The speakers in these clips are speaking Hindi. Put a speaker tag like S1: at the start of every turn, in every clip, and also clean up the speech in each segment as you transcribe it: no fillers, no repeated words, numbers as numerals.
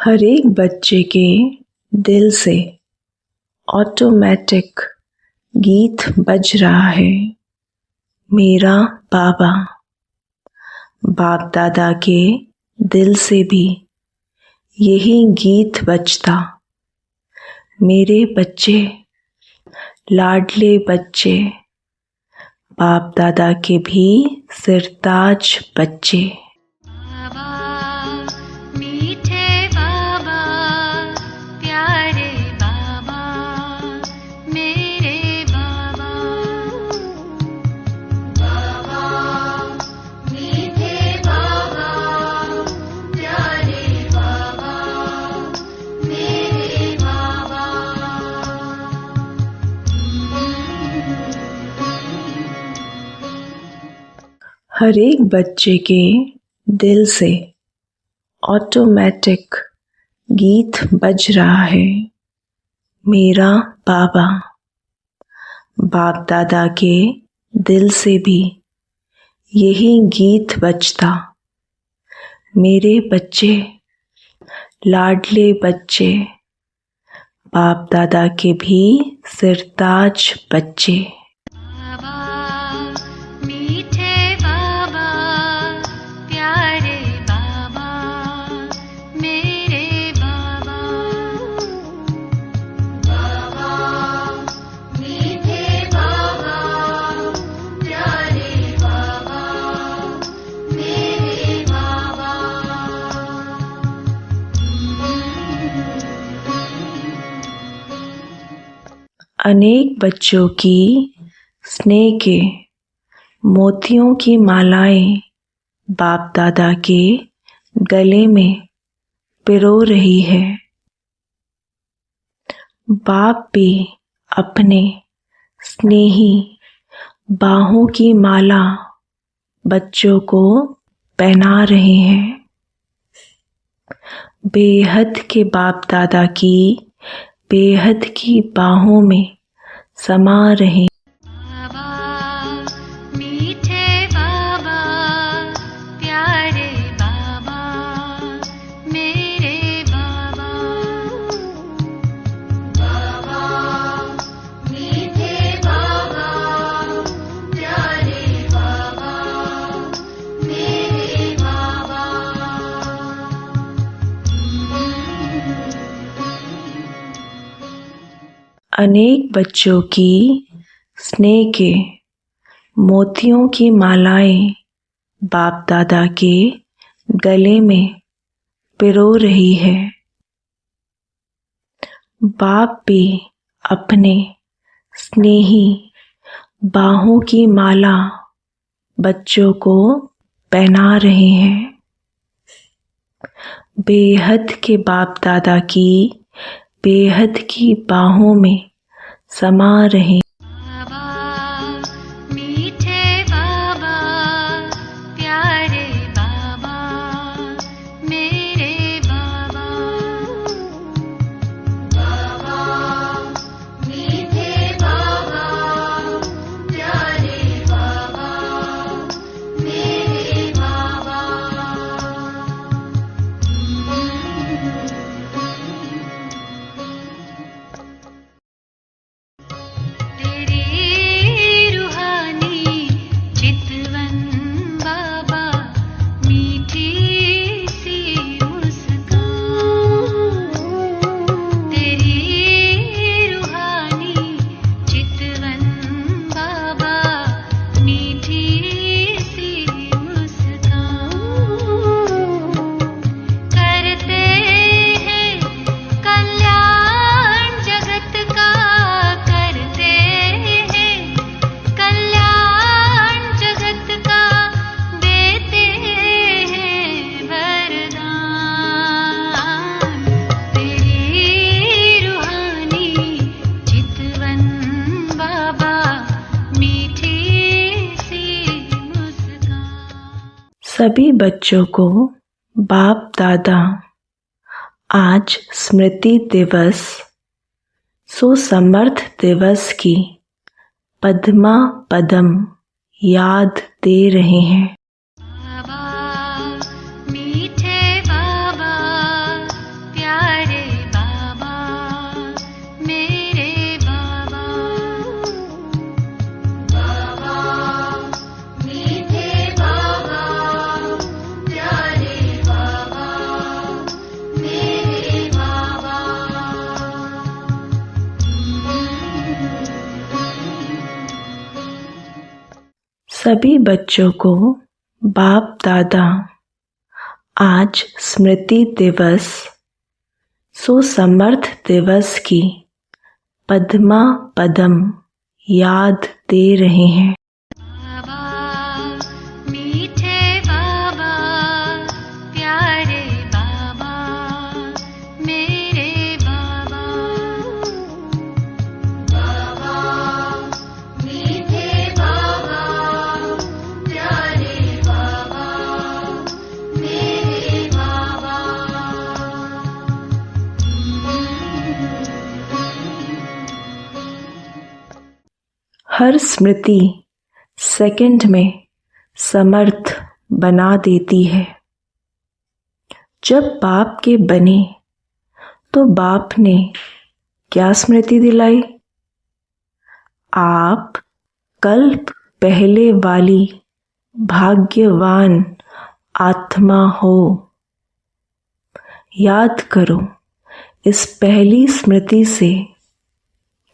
S1: हर एक बच्चे के दिल से ऑटोमेटिक गीत बज रहा है। मेरा बाबा, बाप दादा के दिल से भी यही गीत बजता। मेरे बच्चे, लाडले बच्चे, बाप दादा के भी सिरताज बच्चे। हर एक बच्चे के दिल से ऑटोमेटिक गीत बज रहा है। मेरा बाबा, बाप दादा के दिल से भी यही गीत बजता। मेरे बच्चे, लाडले बच्चे, बाप दादा के भी सिरताज बच्चे। अनेक बच्चों की स्नेह के मोतियों की मालाएं बाप दादा के गले में पिरो रही है। बाप भी अपने स्नेही बाहों की माला बच्चों को पहना रहे हैं। बेहद के बाप दादा की बेहद की बाहों में समा रहे। अनेक बच्चों की स्नेह के मोतियों की मालाएं बाप दादा के गले में पिरो रही है। बाप भी अपने स्नेही बाहों की माला बच्चों को पहना रहे हैं। बेहद के बाप दादा की बेहद की बाहों में समा रहे। सभी बच्चों को बाप दादा आज स्मृति दिवस, सुसमर्थ दिवस की पद्मा पदम याद दे रहे हैं। सभी बच्चों को बाप दादा आज स्मृति दिवस सुसमर्थ दिवस की पद्मा पदम याद दे रहे हैं। हर स्मृति सेकंड में समर्थ बना देती है। जब बाप के बने तो बाप ने क्या स्मृति दिलाई? आप कल्प पहले वाली भाग्यवान आत्मा हो। याद करो, इस पहली स्मृति से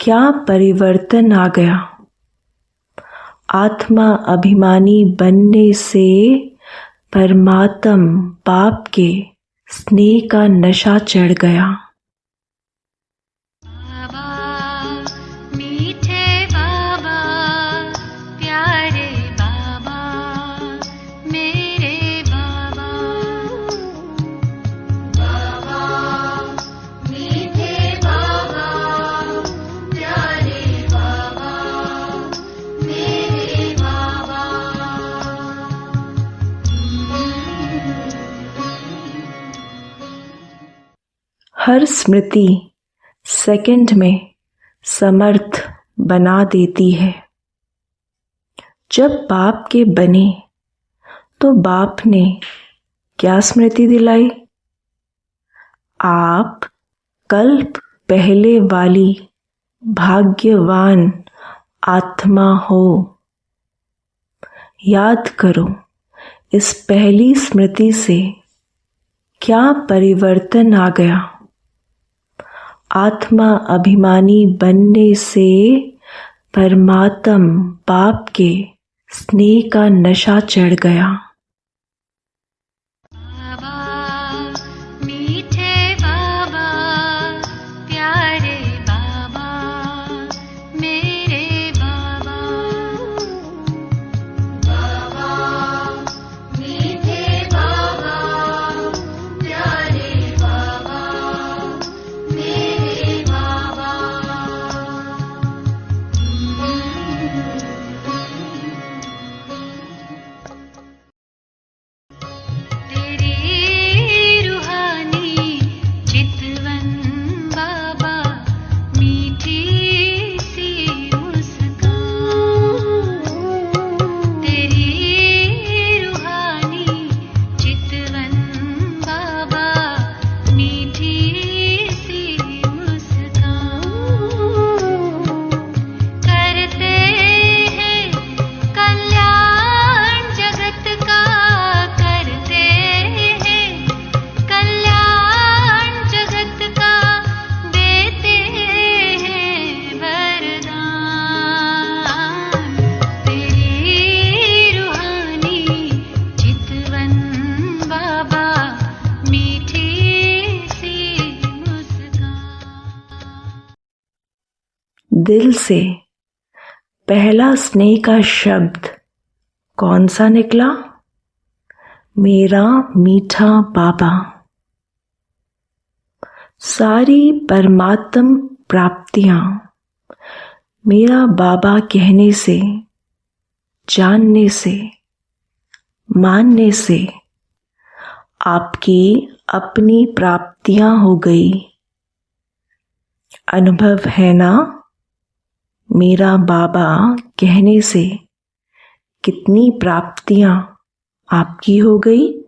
S1: क्या परिवर्तन आ गया? आत्मा अभिमानी बनने से परमात्म बाप के स्नेह का नशा चढ़ गया। हर स्मृति सेकंड में समर्थ बना देती है। जब बाप के बने तो बाप ने क्या स्मृति दिलाई? आप कल्प पहले वाली भाग्यवान आत्मा हो। याद करो, इस पहली स्मृति से क्या परिवर्तन आ गया? आत्मा अभिमानी बनने से परमात्म बाप के स्नेह का नशा चढ़ गया। दिल से पहला स्नेह का शब्द कौन सा निकला? मेरा मीठा बाबा। सारी परमात्म प्राप्तियां मेरा बाबा कहने से, जानने से, मानने से आपकी अपनी प्राप्तियां हो गई। अनुभव है ना? मेरा बाबा कहने से कितनी प्राप्तियां आपकी हो गई।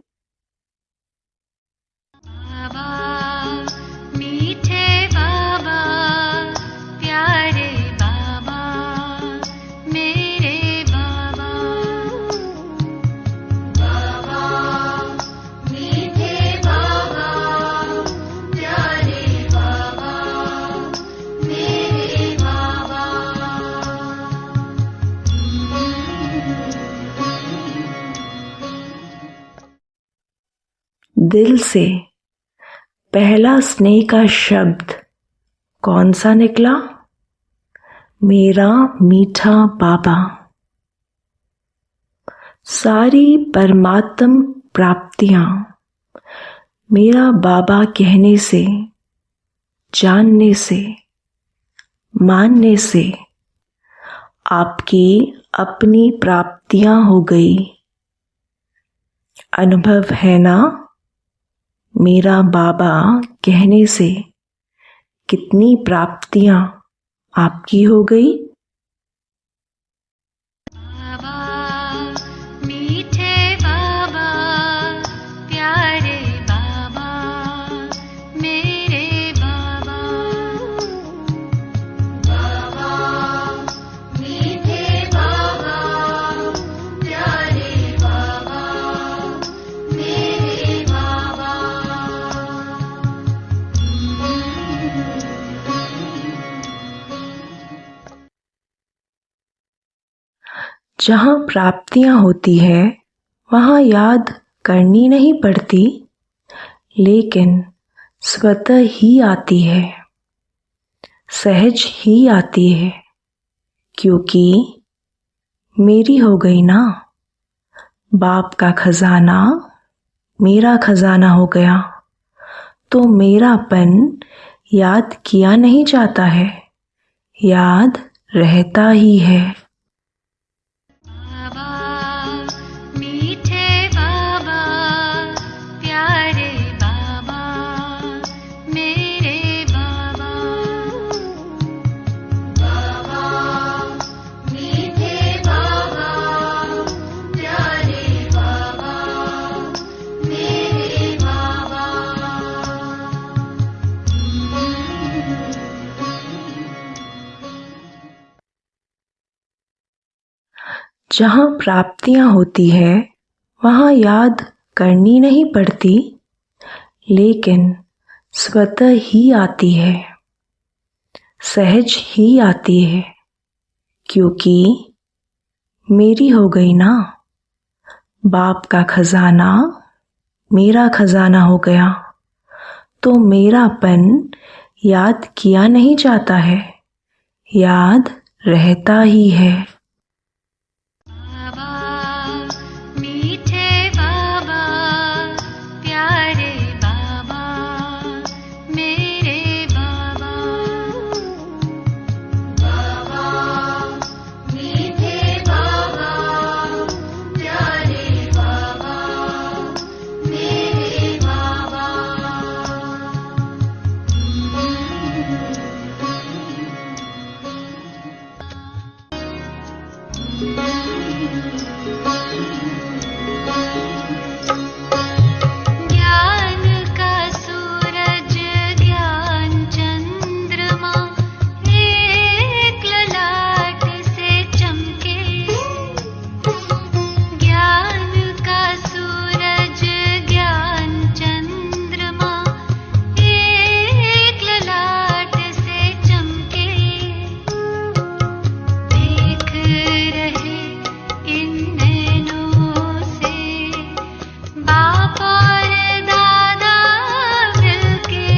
S1: दिल से पहला स्नेह का शब्द कौन सा निकला? मेरा मीठा बाबा। सारी परमात्म प्राप्तियां मेरा बाबा कहने से, जानने से, मानने से आपकी अपनी प्राप्तियां हो गई। अनुभव है ना? मेरा बाबा कहने से कितनी प्राप्तियां आपकी हो गई।
S2: बाबा, मीठे बाबा, प्यारे बाबा, मेरे बाबा। बाबा, मीठे बाबा, प्यारे बाबा, मेरे बाबा।
S1: जहाँ प्राप्तियां होती है वहाँ याद करनी नहीं पड़ती, लेकिन स्वतः ही आती है, सहज ही आती है, क्योंकि मेरी हो गई ना। बाप का खजाना मेरा खजाना हो गया, तो मेरापन याद किया नहीं जाता है, याद रहता ही है।
S2: बाबा, मीठे बाबा, प्यारे बाबा, मेरे बाबा। बाबा, मीठे बाबा, प्यारे बाबा, मेरे बाबा।
S1: जहाँ प्राप्तियां होती है वहाँ याद करनी नहीं पड़ती, लेकिन स्वतः ही आती है, सहज ही आती है, क्योंकि मेरी हो गई ना। बाप का खजाना मेरा खजाना हो गया, तो मेरापन याद किया नहीं जाता है, याद रहता ही है।
S2: बाबा, मीठे बाबा, प्यारे बाबा, मेरे बाबा। बाबा, मीठे बाबा, प्यारे बाबा, मेरे बाबा। ज्ञान का सूरज, ज्ञान चंद्रमा, एक ललाट से चमके। ज्ञान का सूरज, ज्ञान चंद्रमा, एक ललाट से चमके। देख रहे इन नैनों से बाप और दादा मिलके।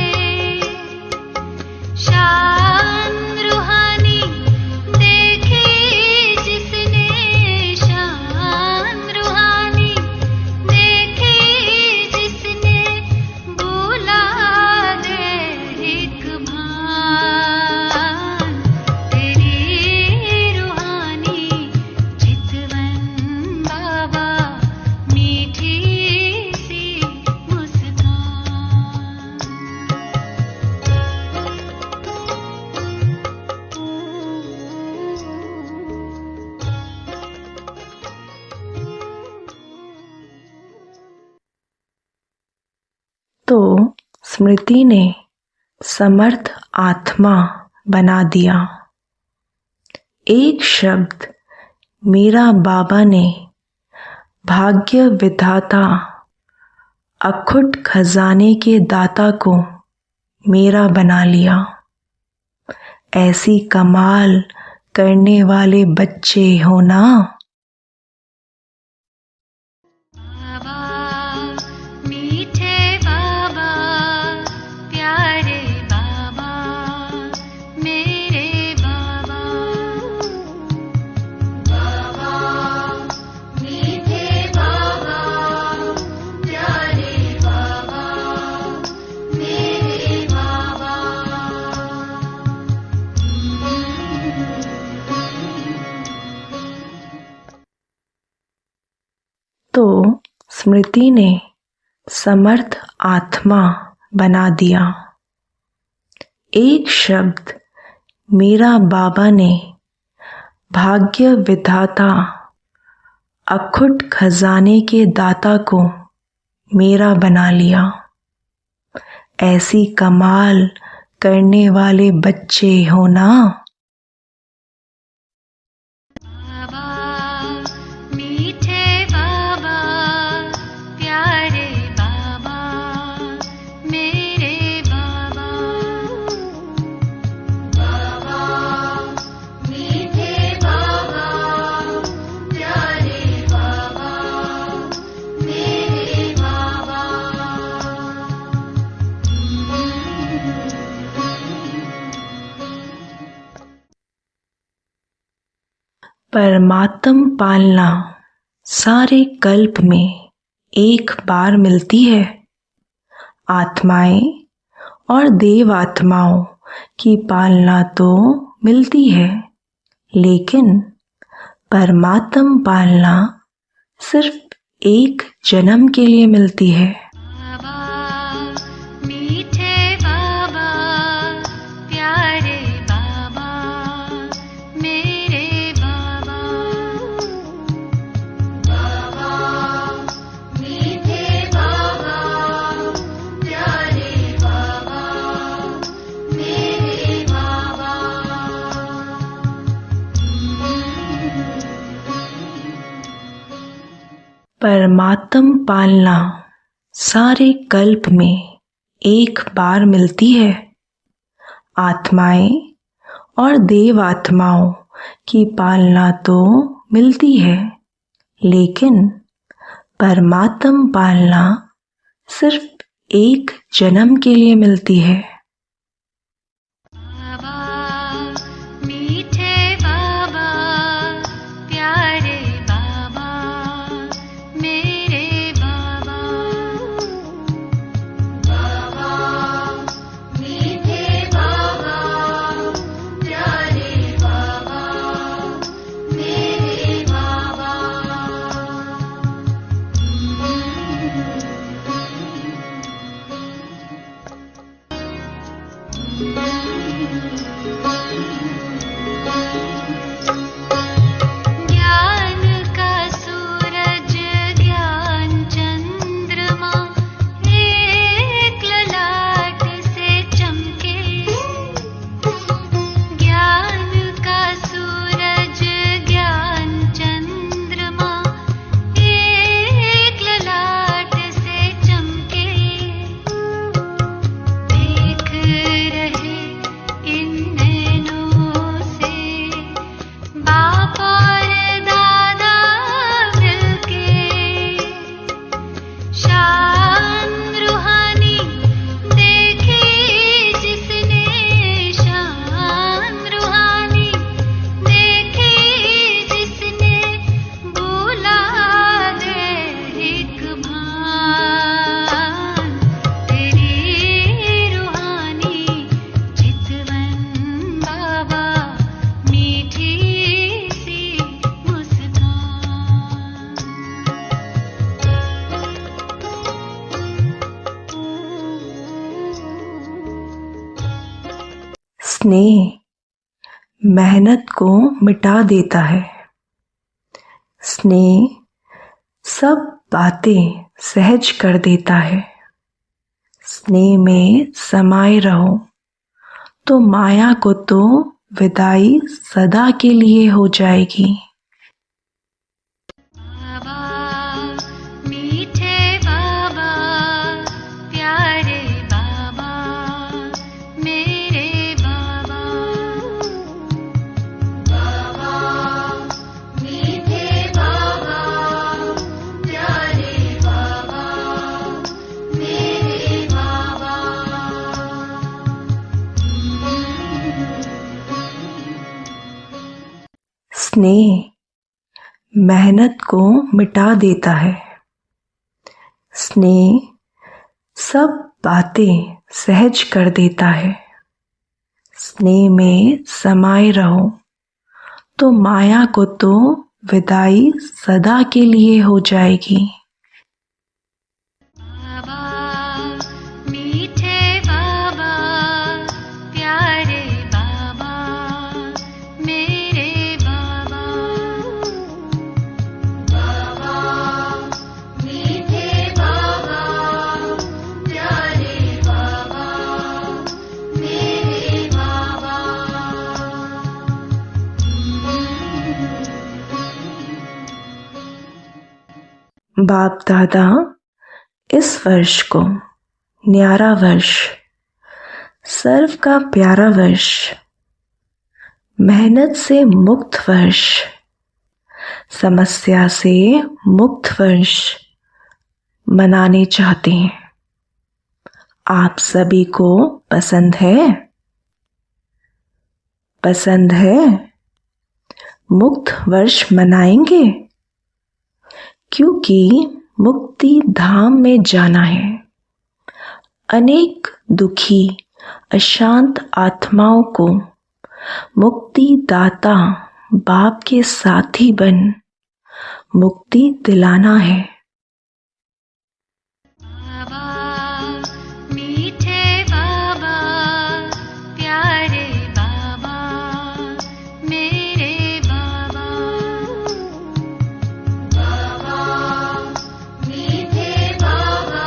S2: शान रूहानी देखी जिसने, शान रूहानी देखी जिसने, बुला दे एक भान तेरी रूहानी चितवन बाबा, मीठी सी मुस्कान।
S1: तो स्मृति ने समर्थ आत्मा बना दिया। एक शब्द मेरा बाबा ने भाग्य विधाता, अखुट खजाने के दाता को मेरा बना लिया। ऐसी कमाल करने वाले बच्चे हो ना।
S2: बाबा, मीठे
S1: तो स्मृति ने समर्थ आत्मा बना दिया। एक शब्द मेरा बाबा ने भाग्य विधाता अखुट खजाने के दाता को मेरा बना लिया। ऐसी कमाल करने वाले बच्चे हो ना।
S2: बाबा मीठे बाबा प्यारे बाबा मेरे बाबा। बाबा मीठे बाबा प्यारे बाबा मेरे बाबा।
S1: परमात्म पालना सारे कल्प में एक बार मिलती है। आत्माएं और देव आत्माओं की पालना तो मिलती है, लेकिन परमात्म पालना सिर्फ एक जन्म के लिए मिलती है।
S2: बाबा मीठे बाबा प्यारे बाबा मेरे बाबा। बाबा मीठे बाबा प्यारे बाबा मेरे बाबा।
S1: परमात्म पालना सारे कल्प में एक बार मिलती है। आत्माएं और देव आत्माओं की पालना तो मिलती है, लेकिन परमात्म पालना सिर्फ एक जन्म के लिए मिलती है।
S2: बाबा मीठे बाबा प्यारे बाबा मेरे बाबा। बाबा मीठे बाबा प्यारे बाबा मेरे बाबा। ज्ञान का सूरज ज्ञान चंद्रमा एक ललाट से चमके। ज्ञान का सूरज ज्ञान चंद्रमा एक ललाट से चमके। देख रहे इन नैनों से बाप और दादा मिलके। शान रूहानी देखी जिसने, शान रूहानी देखी जिसने, बुला दे एक भान तेरी रूहानी चितवन बाबा मीठी सी मुस्कान।
S1: स्नेह मेहनत को मिटा देता है। स्नेह सब बातें सहज कर देता है। स्नेह में समाये रहो तो माया को तो विदाई सदा के लिए हो जाएगी।
S2: बाबा मीठे बाबा प्यारे बाबा मेरे बाबा। बाबा मीठे बाबा प्यारे बाबा मेरे बाबा।
S1: स्नेह मेहनत को मिटा देता है। स्नेह सब बातें सहज कर देता है। स्नेह में समाये रहो तो माया को तो विदाई सदा के लिए हो जाएगी।
S2: बाबा मीठे बाबा प्यारे बाबा मेरे बाबा। बाबा मीठे बाबा प्यारे बाबा मेरे बाबा।
S1: बाप दादा इस वर्ष को न्यारा वर्ष, सर्व का प्यारा वर्ष, मेहनत से मुक्त वर्ष, समस्या से मुक्त वर्ष मनाने चाहते हैं। आप सभी को पसंद है? पसंद है? मुक्त वर्ष मनाएंगे? क्योंकि मुक्ति धाम में जाना है। अनेक दुखी अशांत आत्माओं को मुक्ति दाता बाप के साथी बन मुक्ति दिलाना है।
S2: बाबा मीठे बाबा प्यारे बाबा मेरे बाबा। बाबा मीठे बाबा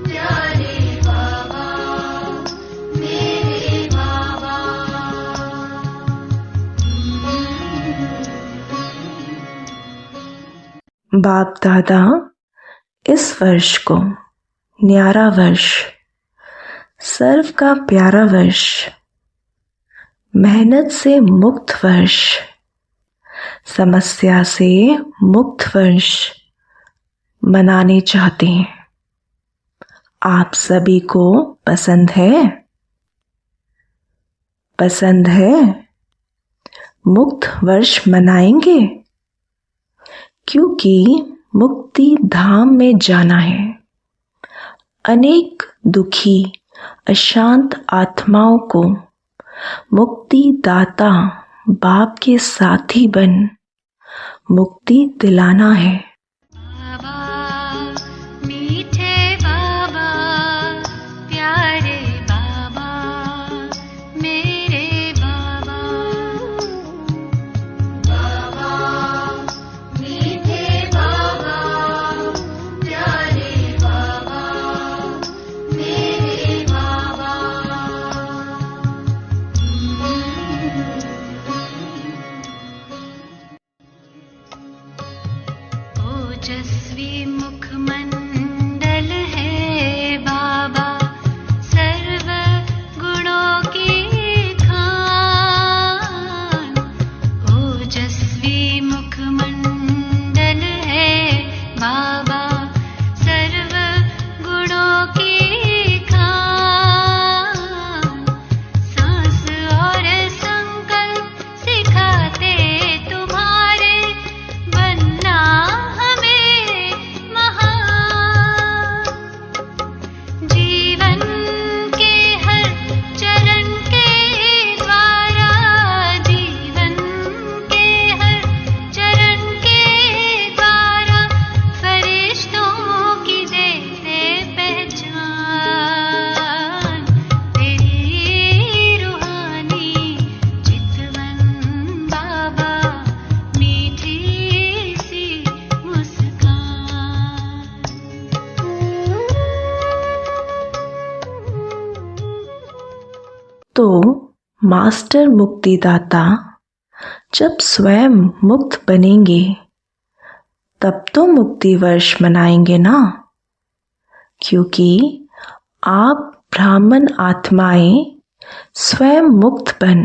S2: प्यारे बाबा मेरे बाबा।
S1: बाप दादा इस वर्ष को न्यारा वर्ष, सर्व का प्यारा वर्ष, मेहनत से मुक्त वर्ष, समस्या से मुक्त वर्ष मनाने चाहते हैं। आप सभी को पसंद है? पसंद है? मुक्त वर्ष मनाएंगे? क्योंकि मुक्ति धाम में जाना है। अनेक दुखी अशांत आत्माओं को मुक्ति दाता बाप के साथी बन मुक्ति दिलाना है।
S2: बाबा मीठे बाबा प्यारे बाबा मेरे बाबा। बाबा मीठे बाबा प्यारे बाबा मेरे बाबा। ओजस्वी मुखमंडल है बाबा सर्व गुणों की खान। ओजस्वी मुखमंडल है बाबा सर्व गुणों की खान। सांस और संकल्प सिखाते तुम्हारे बनना हमें महान। जीवन के हर चरण के द्वारा, जीवन के हर चरण के द्वारा फरिश्तों की देते पहचान। तेरी रूहानी चितवन बाबा मीठी सी मुस्कान।
S1: तो मास्टर मुक्तिदाता जब स्वयं मुक्त बनेंगे तब तो मुक्ति वर्ष मनाएंगे ना। क्योंकि आप ब्राह्मण आत्माएं स्वयं मुक्त बन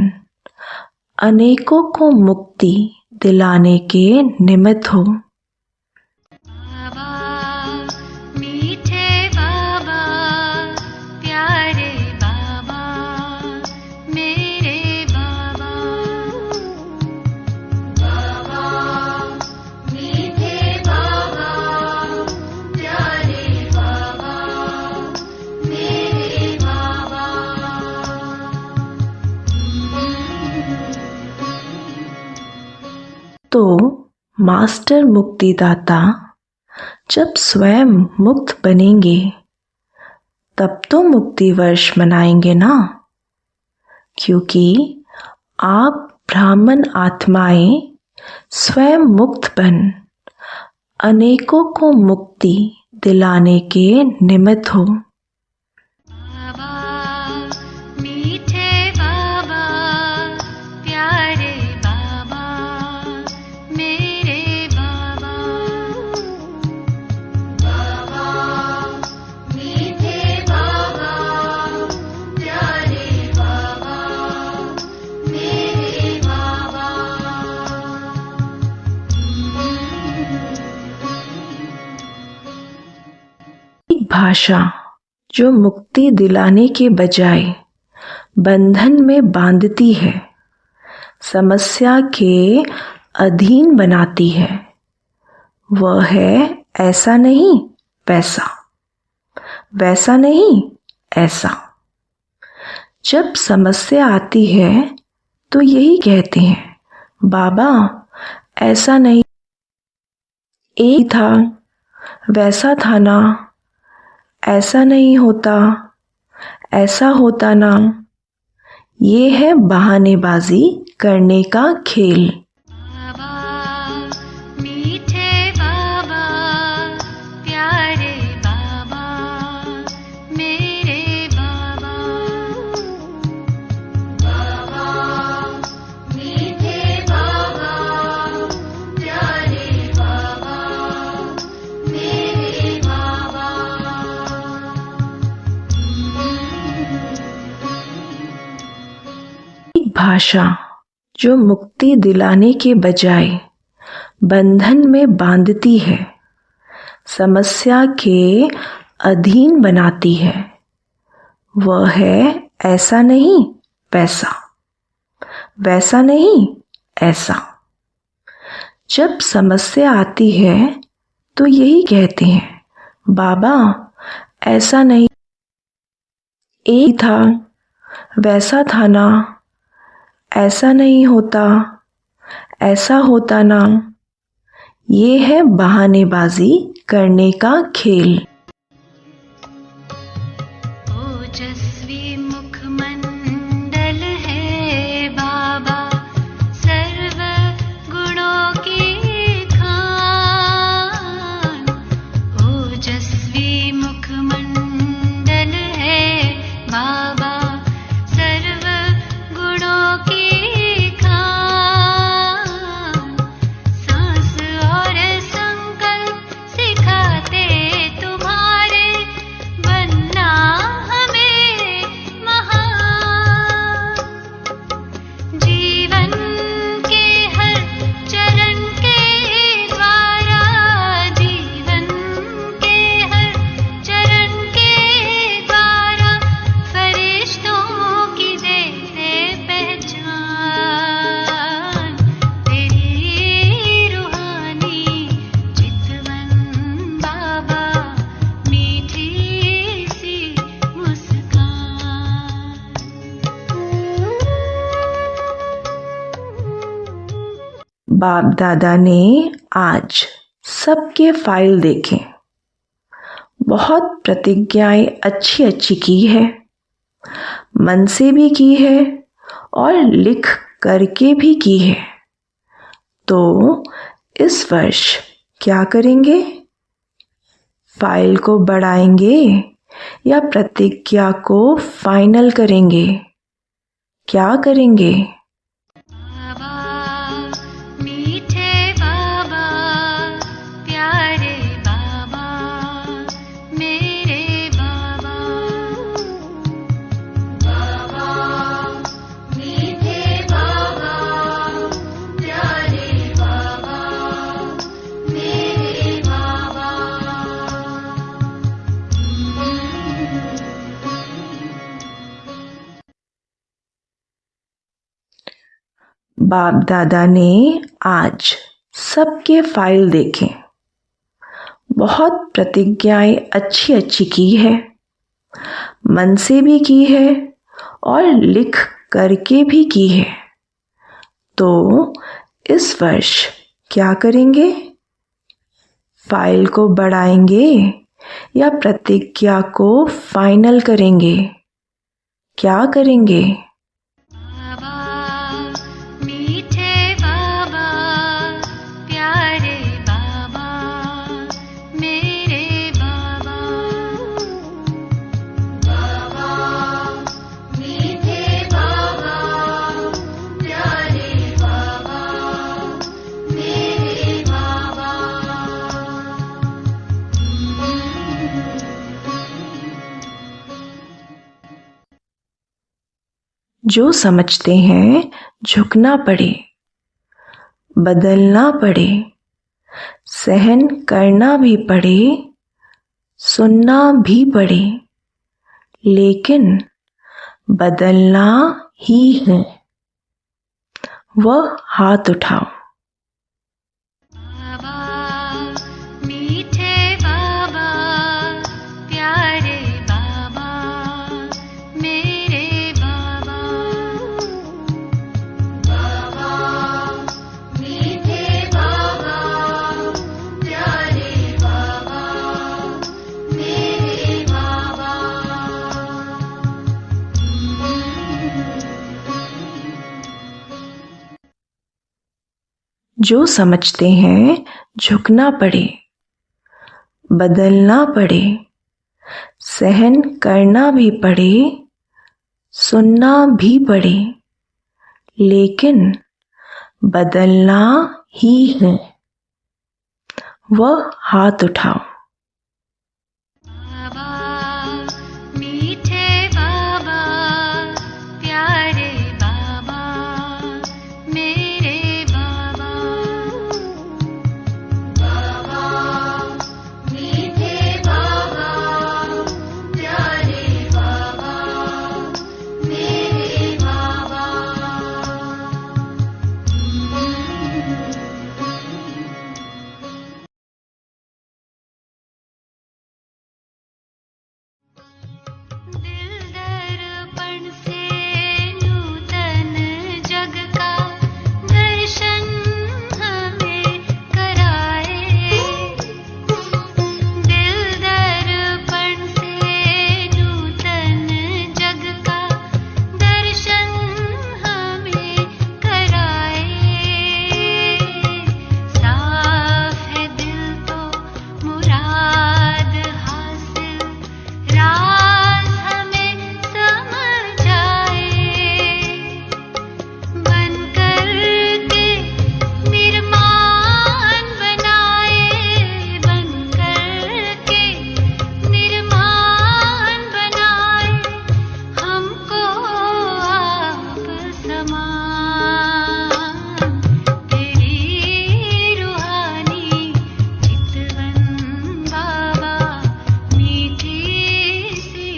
S1: अनेकों को मुक्ति दिलाने के निमित्त हो।
S2: बाबा मीठे बाबा प्यारे बाबा मेरे बाबा। बाबा मीठे बाबा प्यारे बाबा मेरे बाबा।
S1: तो मास्टर मुक्तिदाता जब स्वयं मुक्त बनेंगे तब तो मुक्ति वर्ष मनाएंगे ना, क्योंकि आप ब्राह्मण आत्माएं स्वयं मुक्त बन अनेकों को मुक्ति दिलाने के निमित्त हो।
S2: बाबा मीठे बाबा प्यारे बाबा मेरे बाबा। बाबा मीठे बाबा प्यारे बाबा मेरे बाबा।
S1: एक भाषा जो मुक्ति दिलाने के बजाय बंधन में बांधती है, समस्या के अधीन बनाती है, वह है ऐसा नहीं वैसा, वैसा नहीं ऐसा। जब समस्या आती है तो यही कहते हैं, बाबा ऐसा नहीं, एक था वैसा था ना, ऐसा नहीं होता, ऐसा होता ना। ये है बहानेबाजी करने का खेल।
S2: बाबा मीठे बाबा प्यारे बाबा मेरे बाबा। बाबा मीठे बाबा प्यारे बाबा मेरे बाबा।
S1: एक भाषा जो मुक्ति दिलाने के बजाय बंधन में बांधती है, समस्या के अधीन बनाती है, वह है ऐसा नहीं वैसा, वैसा नहीं ऐसा। जब समस्या आती है तो यही कहते हैं, बाबा ऐसा नहीं, एक था वैसा था ना, ऐसा नहीं होता, ऐसा होता ना। ये है बहानेबाजी करने का खेल।
S2: ओजस्वी मुखमंडल है बाबा सर्व गुणों की खान। ओजस्वी मुखमंडल है बाबा सर्व गुणों की खान। सांस और संकल्प सिखाते तुम्हारे बनना हमें महान। जीवन के हर चरण के द्वारा, जीवन के हर चरण के द्वारा फरिश्तों की देते पहचान। तेरी रूहानी चितवन बाबा मीठी सी मुस्कान।
S1: बाप दादा ने आज सबके फाइल देखे, बहुत प्रतिज्ञाएं अच्छी अच्छी की है, मन से भी की है और लिख करके भी की है। तो इस वर्ष क्या करेंगे? फाइल को बढ़ाएंगे या प्रतिज्ञा को फाइनल करेंगे? क्या करेंगे?
S2: बाबा मीठे बाबा प्यारे बाबा मेरे बाबा। बाबा मीठे बाबा प्यारे बाबा मेरे बाबा।
S1: बाप दादा ने आज सबके फाइल देखे, बहुत प्रतिज्ञाएं अच्छी अच्छी की है, मन से भी की है और लिख करके भी की है। तो इस वर्ष क्या करेंगे? फाइल को बढ़ाएंगे या प्रतिज्ञा को फाइनल करेंगे? क्या करेंगे?
S2: बाबा मीठे बाबा प्यारे बाबा मेरे बाबा बाबा मीठे बाबा प्यारे बाबा मेरे बाबा
S1: जो समझते हैं झुकना पड़े, बदलना पड़े, सहन करना भी पड़े, सुनना भी पड़े, लेकिन बदलना ही है। वह हाथ उठाओ।
S2: बाबा मीठे बाबा प्यारे बाबा मेरे बाबा बाबा मीठे बाबा प्यारे बाबा मेरे बाबा
S1: जो समझते हैं झुकना पड़े, बदलना पड़े, सहन करना भी पड़े, सुनना भी पड़े, लेकिन बदलना ही है। वह हाथ उठाओ।
S2: बाबा मीठे बाबा प्यारे बाबा मेरे बाबा बाबा मीठे बाबा प्यारे बाबा मेरे बाबा दिल दर्पण से नूतन जग का दर्शन हमें कराए दिल दर्पण से नूतन जग का दर्शन हमें कराए साफ है दिल तो मुराद हासिल राज हमें समझ आए बनकर के निर्माण बनाए बनकर के निर्माण बनाए हमको आप समान तेरी रूहानी चितवन बाबा मीठी सी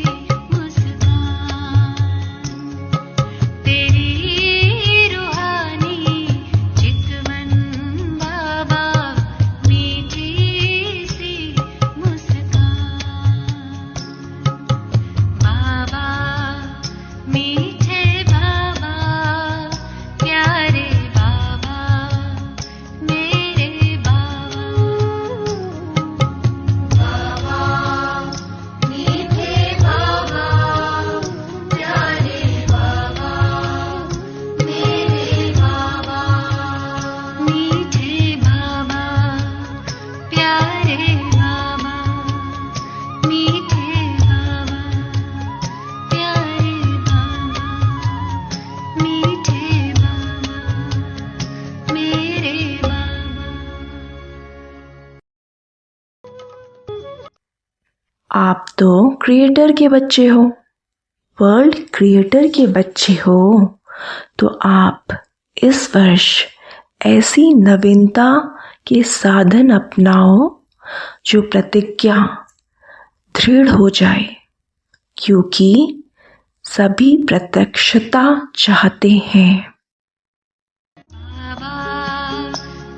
S2: मुस्कान तेरी रूहानी चितवन बाबा मीठी सी मुस्कान बाबा मीठे बाबा प्यारे बाबा मेरे बाबा बाबा मीठे बाबा प्यारे बाबा मेरे बाबा मीठे बाबा प्यारे बाबा मीठे बाबा प्यारे बाबा मीठे बाबा मेरे बाबा
S1: आप तो क्रिएटर के बच्चे हो, वर्ल्ड क्रिएटर के बच्चे हो, तो आप इस वर्ष ऐसी नवीनता के साधन अपनाओ जो प्रतिज्ञा दृढ़ हो जाए, क्योंकि सभी प्रत्यक्षता चाहते हैं।
S2: बाबा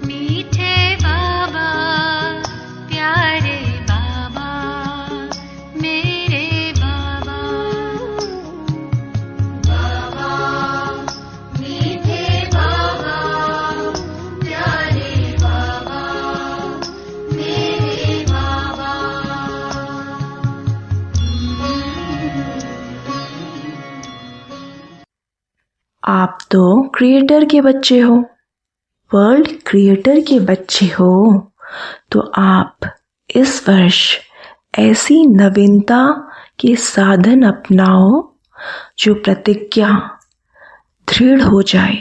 S2: मीठे बाबा प्यारे बाबा मेरे बाबा बाबा मीठे बाबा प्यारे बाबा
S1: आप तो क्रिएटर के बच्चे हो, वर्ल्ड क्रिएटर के बच्चे हो, तो आप इस वर्ष ऐसी नवीनता के साधन अपनाओ जो प्रतिज्ञा दृढ़ हो जाए,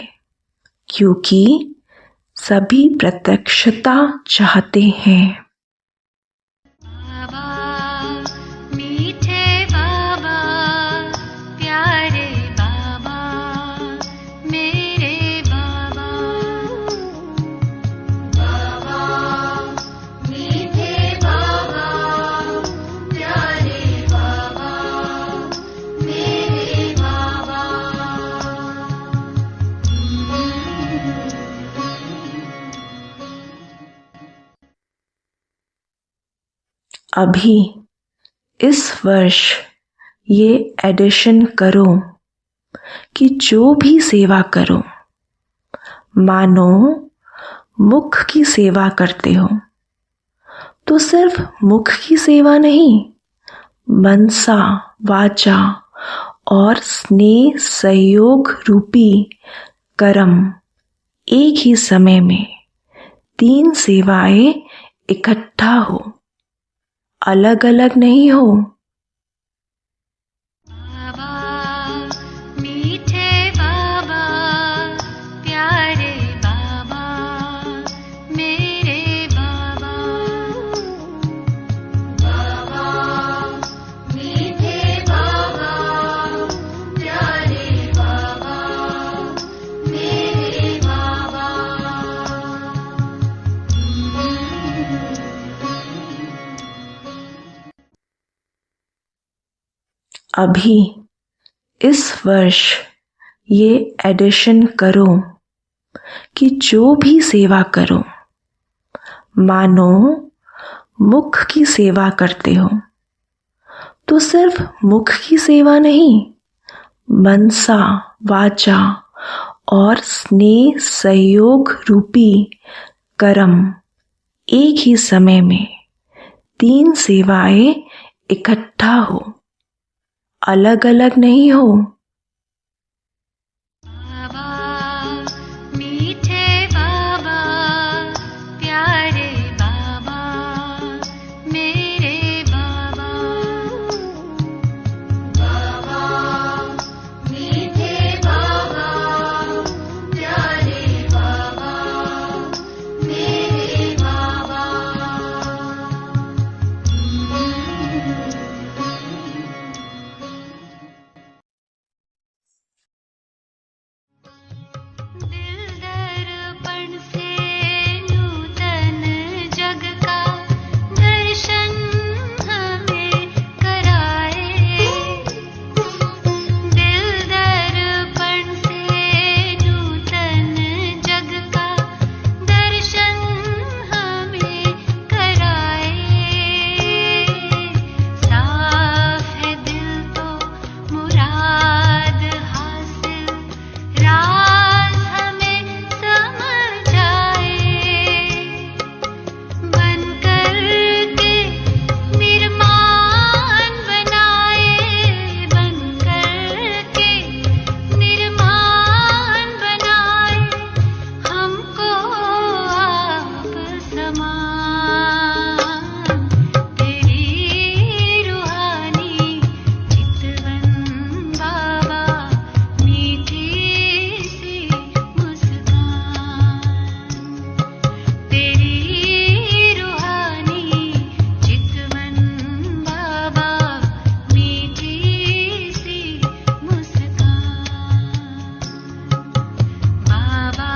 S1: क्योंकि सभी प्रत्यक्षता चाहते हैं।
S2: बाबा मीठे बाबा प्यारे बाबा मेरे बाबा बाबा मीठे बाबा प्यारे बाबा मेरे बाबा
S1: अभी इस वर्ष ये एडिशन करो कि जो भी सेवा करो, मानो मुख की सेवा करते हो, तो सिर्फ मुख की सेवा नहीं, मनसा वाचा और स्नेह सहयोग रूपी कर्म एक ही समय में 3 सेवाएं इकट्ठा हो, अलग अलग नहीं हो।
S2: बाबा मीठे बाबा प्यारे बाबा मेरे बाबा बाबा मीठे बाबा प्यारे बाबा मेरे बाबा
S1: अभी इस वर्ष ये एडिशन करो कि जो भी सेवा करो, मानो मुख की सेवा करते हो, तो सिर्फ मुख की सेवा नहीं, मनसा वाचा और स्नेह सहयोग रूपी कर्म एक ही समय में 3 सेवाएं इकट्ठा हो, अलग अलग नहीं हो।
S2: बाबा मीठे बाबा प्यारे बाबा मेरे बाबा बाबा मीठे बाबा प्यारे बाबा मेरे बाबा दिल दर्पण से नूतन जग का दर्शन हमें कराए। दिल दर्पण से नूतन जग का दर्शन हमें कराए। साफ है दिल तो मुराद हासिल, राज हमें समझ आए। बनकर के निर्माण बनाए, बनकर के निर्माण बनाए, हमको आप समान। तेरी रूहानी चितवन बाबा मीठी सी मुस्कान। तेरी रूहानी चितवन बाबा मीठी सी मुस्कान। बाबा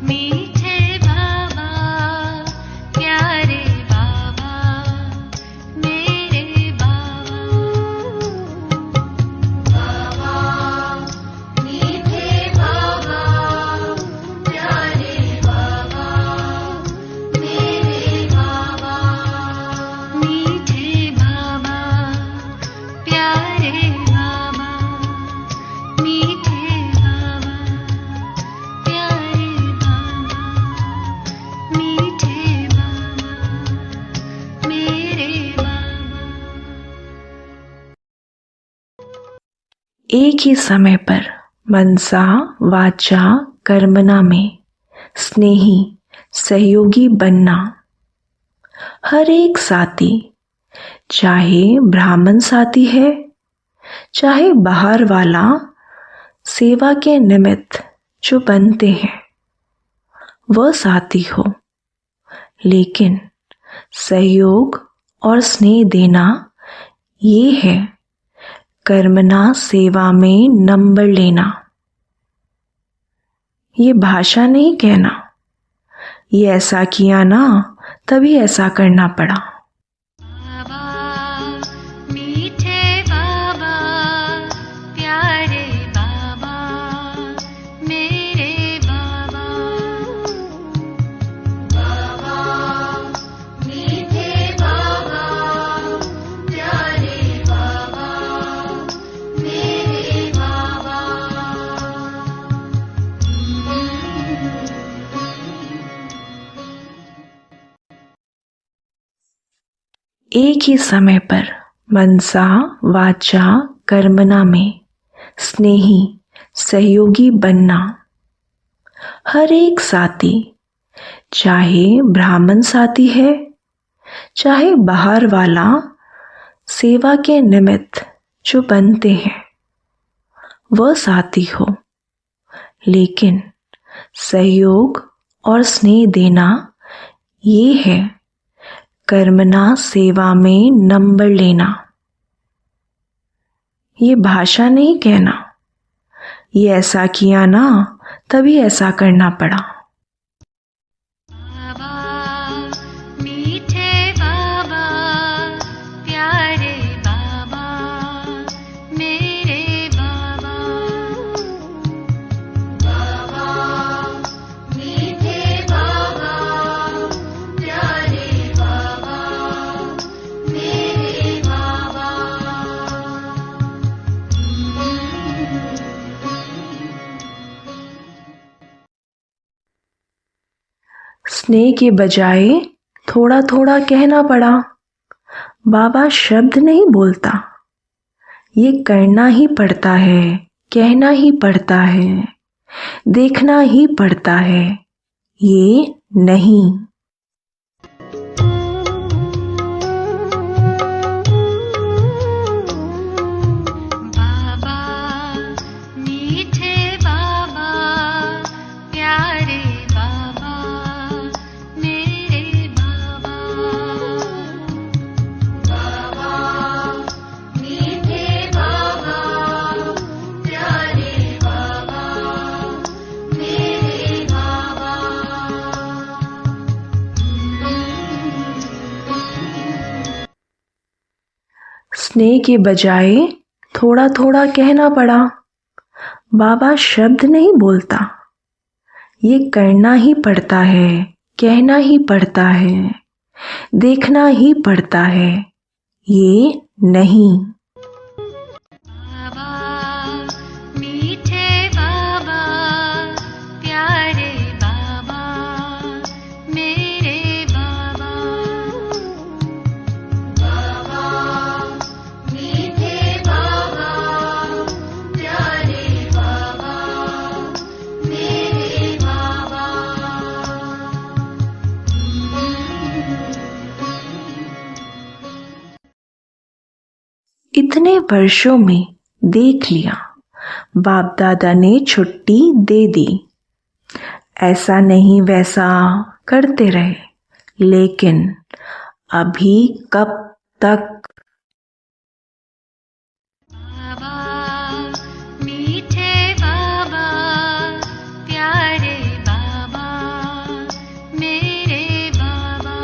S2: मीठे बाबा प्यारे बाबा मेरे बाबा बाबा मीठे बाबा प्यारे बाबा मेरे बाबा मीठे बाबा प्यारे बाबा मीठे बाबा प्यारे बाबा मीठे बाबा मेरे बाबा।
S1: एक ही समय पर मनसा वाचा कर्मणा में स्नेही सहयोगी बनना। हर एक साथी, चाहे ब्राह्मण साथी है, चाहे बाहर वाला, सेवा के निमित्त जो बनते हैं, वह साथी हो, लेकिन सहयोग और स्नेह देना ये है कर्मणा सेवा में नंबर लेना। ये भाषा नहीं कहना, ये ऐसा किया ना तभी ऐसा करना पड़ा।
S2: बाबा मीठे बाबा प्यारे बाबा मेरे बाबा। बाबा मीठे बाबा प्यारे बाबा मेरे बाबा।
S1: एक ही समय पर मनसा वाचा कर्मणा में स्नेही सहयोगी बनना। हर एक साथी, चाहे ब्राह्मण साथी है, चाहे बाहर वाला, सेवा के निमित्त जो बनते हैं, वह साथी हो, लेकिन सहयोग और स्नेह देना ये है कर्मणा सेवा में नंबर लेना। ये भाषा नहीं कहना, ये ऐसा किया ना तभी ऐसा करना पड़ा।
S2: बाबा मीठे बाबा प्यारे बाबा मेरे बाबा। बाबा मीठे बाबा प्यारे बाबा मेरे बाबा।
S1: स्नेह के बजाय थोड़ा थोड़ा कहना पड़ा। बाबा शब्द नहीं बोलता, ये करना ही पड़ता है, कहना ही पड़ता है, देखना ही पड़ता है, ये नहीं।
S2: बाबा मीठे बाबा प्यारे बाबा मेरे बाबा। बाबा मीठे बाबा प्यारे बाबा मेरे बाबा।
S1: स्नेह के बजाय थोड़ा थोड़ा कहना पड़ा। बाबा शब्द नहीं बोलता, ये करना ही पड़ता है, कहना ही पड़ता है, देखना ही पड़ता है, ये नहीं।
S2: बाबा मीठे बाबा प्यारे बाबा मेरे बाबा। बाबा मीठे बाबा प्यारे बाबा मेरे बाबा।
S1: इतने वर्षों में देख लिया, बाप दादा ने छुट्टी दे दी। ऐसा नहीं वैसा करते रहे, लेकिन अभी कब तक?
S2: बाबा मीठे बाबा प्यारे बाबा मेरे बाबा।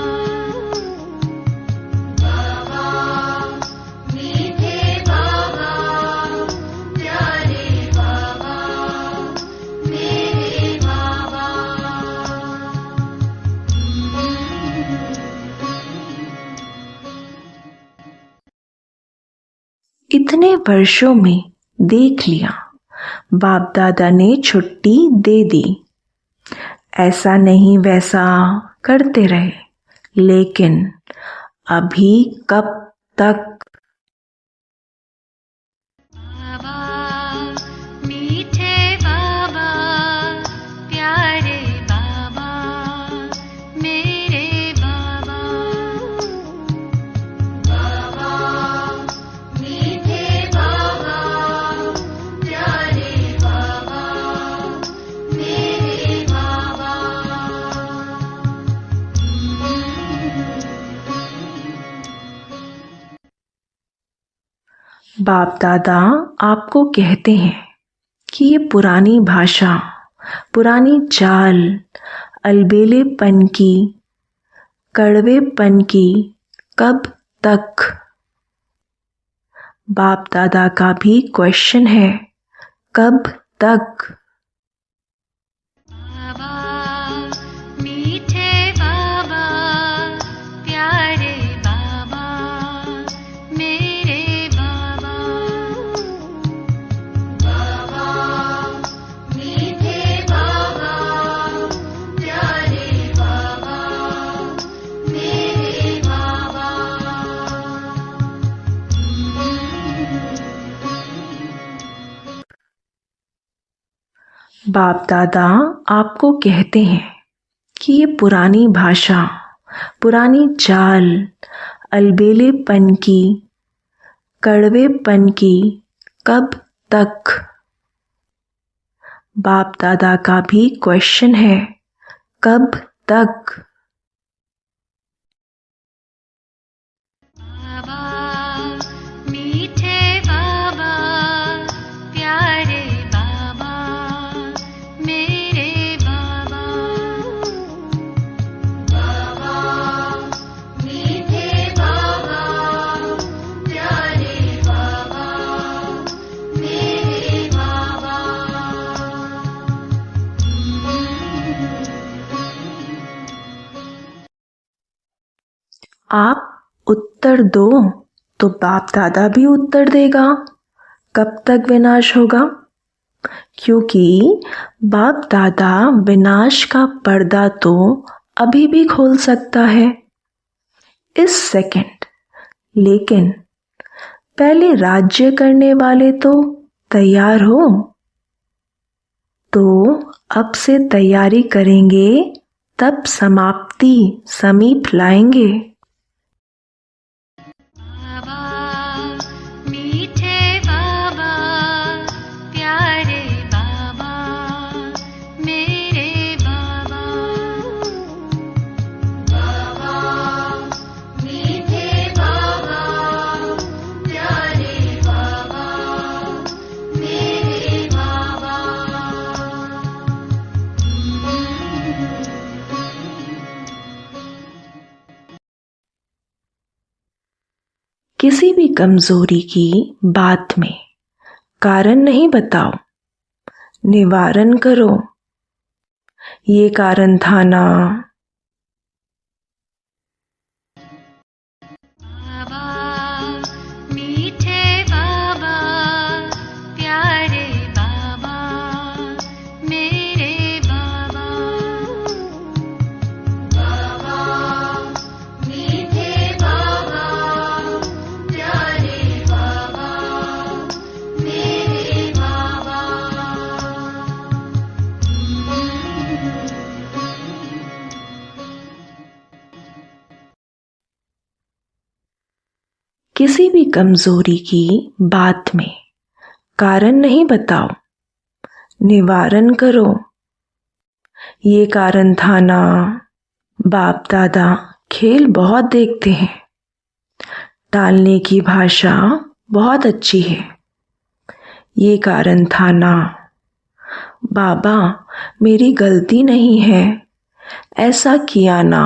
S2: बाबा मीठे बाबा प्यारे बाबा मेरे बाबा।
S1: इतने वर्षों में देख लिया, बाप दादा ने छुट्टी दे दी। ऐसा नहीं वैसा करते रहे, लेकिन अभी कब तक?
S2: बाबा मीठे
S1: बाप दादा आपको कहते हैं कि ये पुरानी भाषा, पुरानी चाल, अलबेलेपन की, कड़वेपन की कब तक। बाप दादा का भी क्वेश्चन है, कब तक।
S2: बाबा मीठे बाबा प्यारे बाबा मेरे बाबा। बाबा मीठे बाबा प्यारे बाबा मेरे बाबा।
S1: बाप दादा आपको कहते हैं कि ये पुरानी भाषा, पुरानी चाल, अलबेलेपन की, कड़वेपन की कब तक। बाप दादा का भी क्वेश्चन है, कब तक।
S2: बाबा मीठे बाबा प्यारे बाबा मेरे बाबा। बाबा मीठे बाबा प्यारे बाबा मेरे बाबा।
S1: आप उत्तर दो तो बाप दादा भी उत्तर देगा, कब तक विनाश होगा। क्योंकि बाप दादा विनाश का पर्दा तो अभी भी खोल सकता है, इस सेकंड। लेकिन पहले राज्य करने वाले तो तैयार हो। तो अब से तैयारी करेंगे, तब समाप्ति समीप लाएंगे।
S2: बाबा मीठे बाबा प्यारे बाबा मेरे बाबा। बाबा मीठे बाबा प्यारे बाबा मेरे बाबा।
S1: किसी भी कमजोरी की बात में कारण नहीं बताओ, निवारण करो। ये कारण था ना।
S2: बाबा मीठे बाबा प्यारे बाबा मेरे बाबा। बाबा मीठे बाबा प्यारे बाबा मेरे बाबा।
S1: किसी भी कमजोरी की बात में कारण नहीं बताओ, निवारण करो। ये कारण था ना। बाप दादा खेल बहुत देखते हैं, टालने की भाषा बहुत अच्छी है। ये कारण था ना। बाबा मेरी गलती नहीं है, ऐसा किया ना।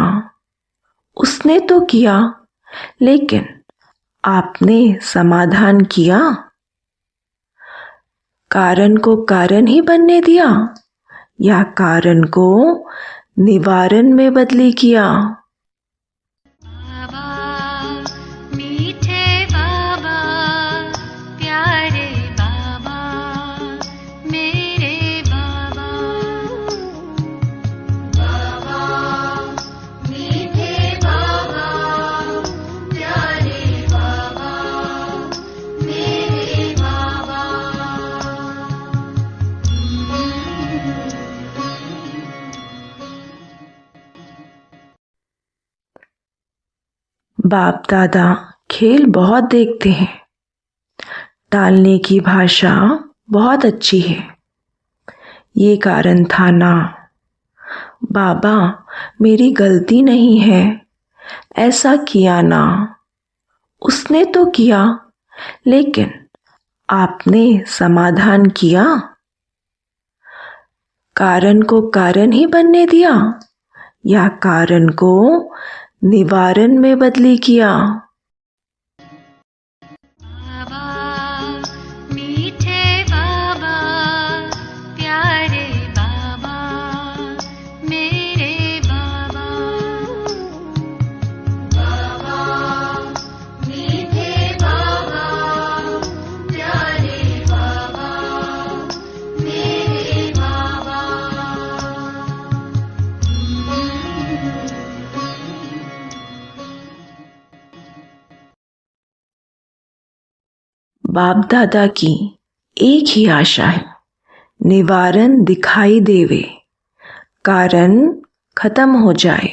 S1: उसने तो किया, लेकिन आपने समाधान किया। कारण को कारण ही बनने दिया, या कारण को निवारण में बदली किया।
S2: बाबा मीठे बाबा प्यारे बाबा मेरे बाबा। बाबा मीठे बाबा प्यारे बाबा मेरे बाबा।
S1: बाप दादा खेल बहुत देखते हैं, टालने की भाषा बहुत अच्छी है। ये कारण था ना। बाबा मेरी गलती नहीं है, ऐसा किया ना। उसने तो किया, लेकिन आपने समाधान किया? कारण को कारण ही बनने दिया या कारण को निवारण में बदली किया?
S2: बाबा मीठे बाबा प्यारे बाबा मेरे बाबा बाबा मीठे बाबा प्यारे बाबा मेरे बाबा
S1: बाप दादा की एक ही आशा है, निवारण दिखाई देवे, कारण खत्म हो जाए,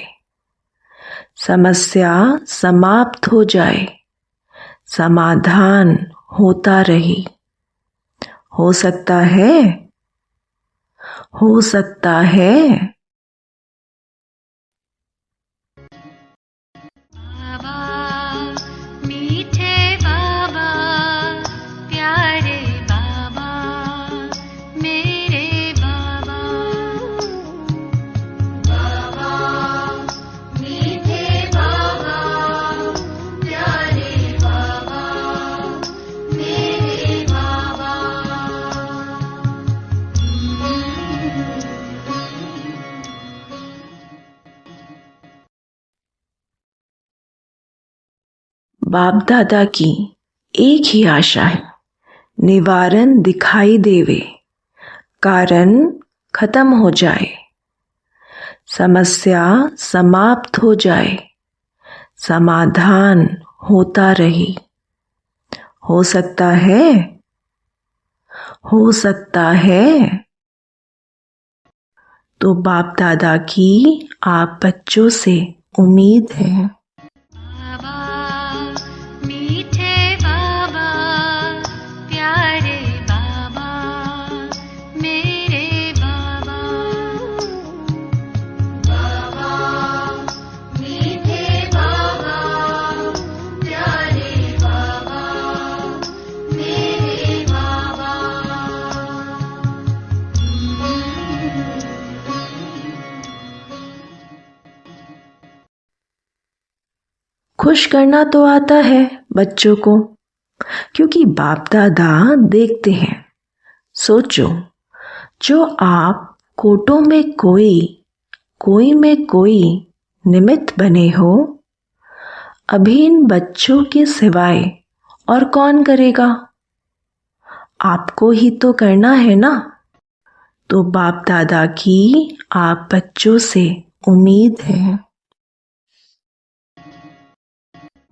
S1: समस्या समाप्त हो जाए, समाधान होता रहे। हो सकता है, हो सकता है।
S2: बाबा मीठे बाबा प्यारे बाबा मेरे बाबा बाबा मीठे बाबा प्यारे बाबा मेरे बाबा
S1: बाप दादा की एक ही आशा है, निवारण दिखाई देवे, कारण खत्म हो जाए, समस्या समाप्त हो जाए, समाधान होता रहे। हो सकता है, हो सकता है। तो बाप दादा की आप बच्चों से उम्मीद है।
S2: बाबा मीठे बाबा प्यारे बाबा मेरे बाबा बाबा मीठे बाबा प्यारे बाबा मेरे बाबा
S1: खुश करना तो आता है बच्चों को, क्योंकि बाप दादा देखते हैं। सोचो, जो आप कोटों में कोई में कोई निमित्त बने हो, अभी इन बच्चों के सिवाय और कौन करेगा? आपको ही तो करना है ना। तो बाप दादा की आप बच्चों से उम्मीद है।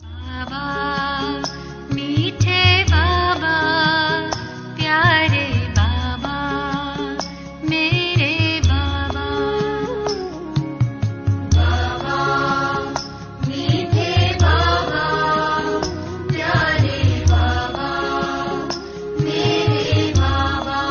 S2: बाबा मीठे बाबा प्यारे बाबा मेरे बाबा बाबा मीठे बाबा प्यारे बाबा मेरे बाबा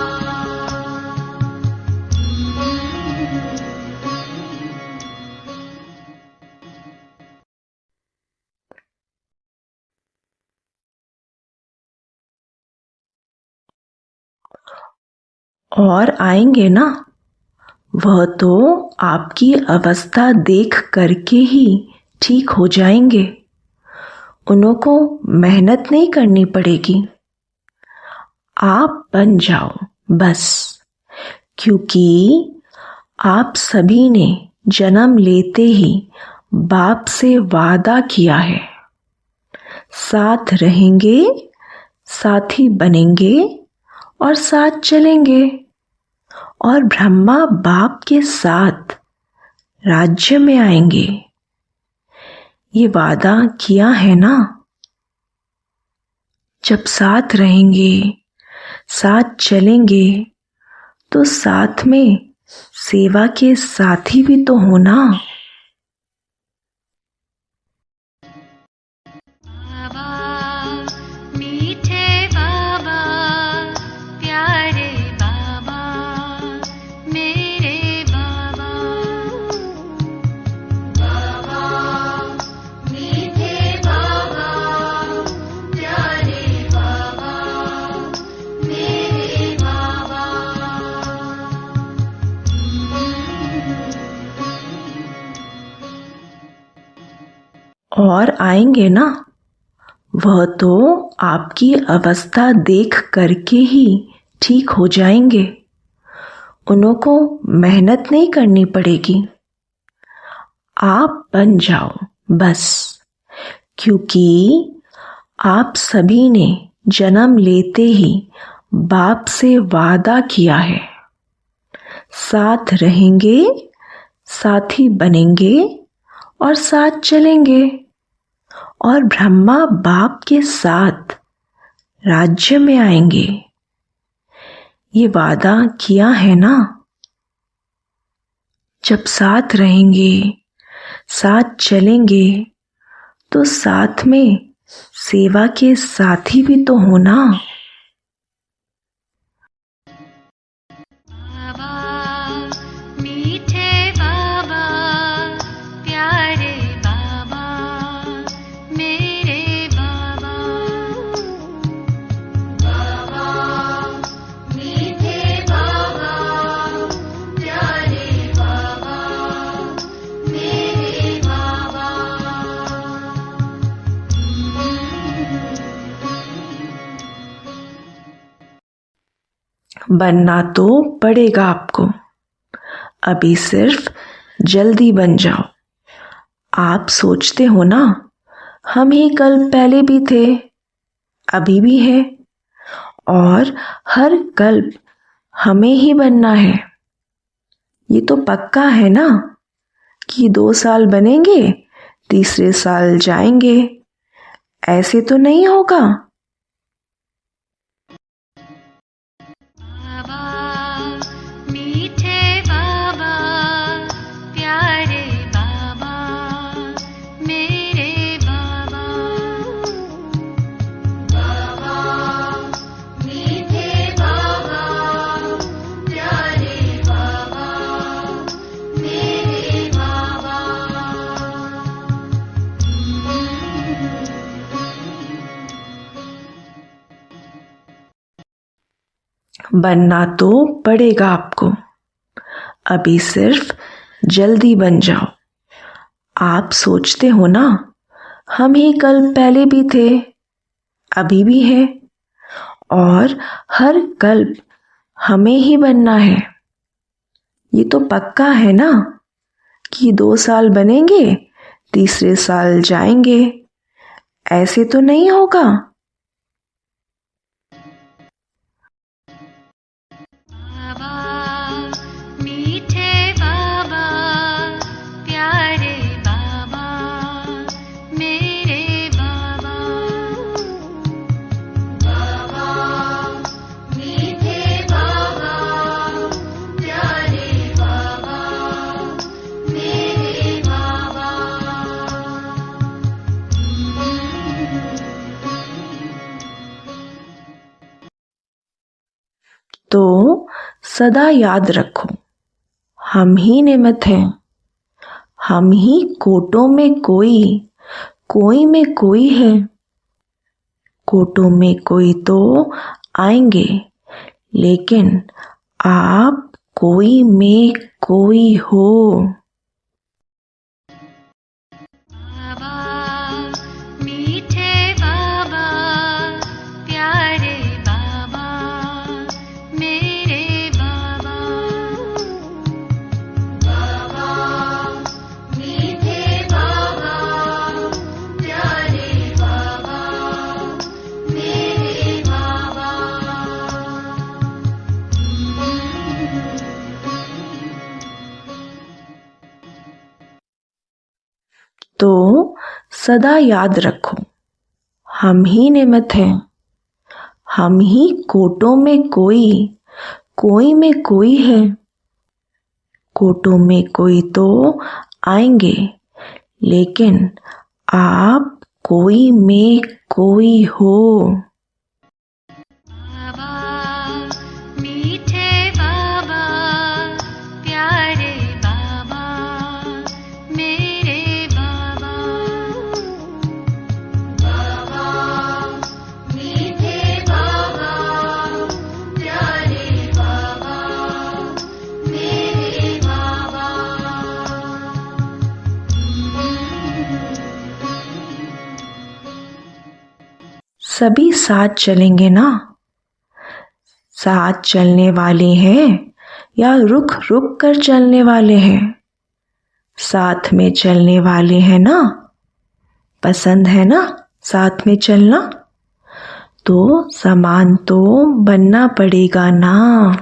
S1: और आएंगे ना, वह तो आपकी अवस्था देख करके ही ठीक हो जाएंगे। उन्हों को मेहनत नहीं करनी पड़ेगी, आप बन जाओ बस। क्योंकि आप सभी ने जन्म लेते ही बाप से वादा किया है, साथ रहेंगे, साथी बनेंगे और साथ चलेंगे, और ब्रह्मा बाप के साथ राज्य में आएंगे। ये वादा किया है ना। जब साथ रहेंगे, साथ चलेंगे, तो साथ में सेवा के साथी भी तो होना।
S2: बाबा मीठे बाबा प्यारे बाबा मेरे बाबा बाबा मीठे बाबा प्यारे बाबा
S1: और आएंगे ना, वह तो आपकी अवस्था देख करके ही ठीक हो जाएंगे। उन्हों को मेहनत नहीं करनी पड़ेगी, आप बन जाओ बस। क्योंकि आप सभी ने जन्म लेते ही बाप से वादा किया है, साथ रहेंगे, साथी बनेंगे और साथ चलेंगे और ब्रह्मा बाप के साथ राज्य में आएंगे। ये वादा किया है ना। जब साथ रहेंगे, साथ चलेंगे, तो साथ में सेवा के साथी भी तो हो ना।
S2: बाबा मीठे बाबा प्यारे बाबा मेरे बाबा। बाबा मीठे बाबा प्यारे बाबा मेरे बाबा।
S1: बनना तो पड़ेगा आपको, अभी सिर्फ जल्दी बन जाओ। आप सोचते हो ना, हम ही कल पहले भी थे, अभी भी है और हर कल्प हमें ही बनना है। ये तो पक्का है ना कि 2 साल बनेंगे, तीसरे साल जाएंगे, ऐसे तो नहीं होगा।
S2: बाबा मीठे बाबा प्यारे बाबा मेरे बाबा। बाबा मीठे बाबा प्यारे बाबा मेरे बाबा।
S1: बनना तो पड़ेगा आपको, अभी सिर्फ जल्दी बन जाओ। आप सोचते हो ना, हम ही कल पहले भी थे, अभी भी है और हर कल्प हमें ही बनना है। ये तो पक्का है ना कि 2 साल बनेंगे, तीसरे साल जाएंगे, ऐसे तो नहीं होगा।
S2: बाबा मीठे बाबा प्यारे बाबा मेरे बाबा। बाबा मीठे बाबा प्यारे बाबा मेरे बाबा।
S1: तो सदा याद रखो, हम ही निमित्त हैं, हम ही कोटों में कोई, कोई में कोई है। कोटों में कोई तो आएंगे, लेकिन आप कोई में कोई हो।
S2: बाबा मीठे बाबा प्यारे बाबा मेरे बाबा। बाबा मीठे बाबा प्यारे बाबा मेरे बाबा।
S1: तो सदा याद रखो, हम ही निमित्त हैं, हम ही कोटों में कोई, कोई में कोई है। कोटों में कोई तो आएंगे, लेकिन आप कोई में कोई हो।
S2: बाबा मीठे बाबा प्यारे बाबा मेरे बाबा। बाबा मीठे बाबा प्यारे बाबा मेरे बाबा।
S1: सभी साथ चलेंगे ना? साथ चलने वाले हैं या रुक रुक कर चलने वाले हैं? साथ में चलने वाले हैं ना? पसंद है ना साथ में चलना? तो समान तो बनना पड़ेगा ना।